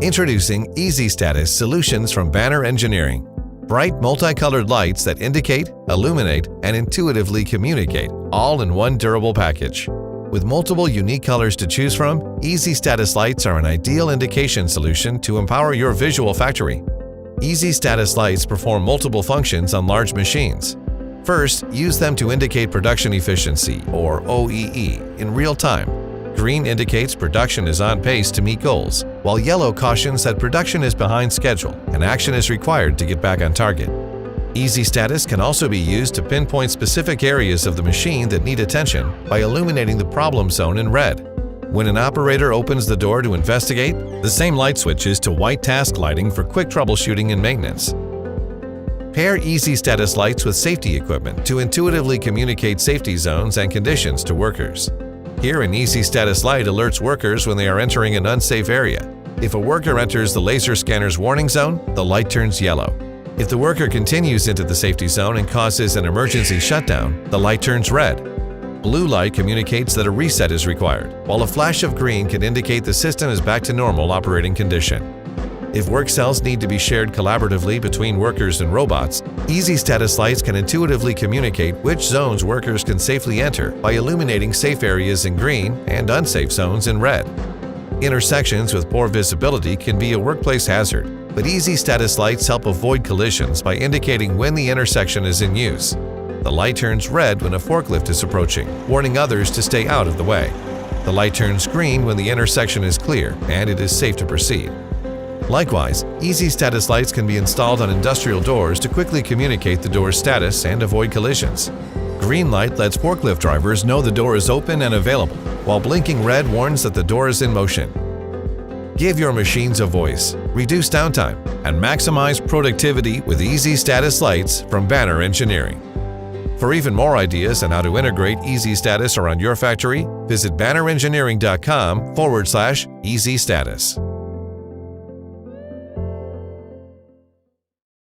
Introducing Easy Status solutions from Banner Engineering. Bright multicolored lights that indicate, illuminate, and intuitively communicate, all in one durable package. With multiple unique colors to choose from, Easy Status lights are an ideal indication solution to empower your visual factory. Easy Status lights perform multiple functions on large machines. First, use them to indicate production efficiency, or OEE, in real time. Green indicates production is on pace to meet goals, while yellow cautions that production is behind schedule and action is required to get back on target. Easy Status can also be used to pinpoint specific areas of the machine that need attention by illuminating the problem zone in red. When an operator opens the door to investigate, the same light switches to white task lighting for quick troubleshooting and maintenance. Pair Easy Status lights with safety equipment to intuitively communicate safety zones and conditions to workers. Here, an Easy Status light alerts workers when they are entering an unsafe area. If a worker enters the laser scanner's warning zone, the light turns yellow. If the worker continues into the safety zone and causes an emergency shutdown, the light turns red. Blue light communicates that a reset is required, while a flash of green can indicate the system is back to normal operating condition. If work cells need to be shared collaboratively between workers and robots, Easy Status lights can intuitively communicate which zones workers can safely enter by illuminating safe areas in green and unsafe zones in red. Intersections with poor visibility can be a workplace hazard, but Easy Status lights help avoid collisions by indicating when the intersection is in use. The light turns red when a forklift is approaching, warning others to stay out of the way. The light turns green when the intersection is clear and it is safe to proceed. Likewise, Easy Status lights can be installed on industrial doors to quickly communicate the door's status and avoid collisions. Green light lets forklift drivers know the door is open and available, while blinking red warns that the door is in motion. Give your machines a voice, reduce downtime, and maximize productivity with Easy Status lights from Banner Engineering. For even more ideas on how to integrate Easy Status around your factory, visit bannerengineering.com/Easy Status.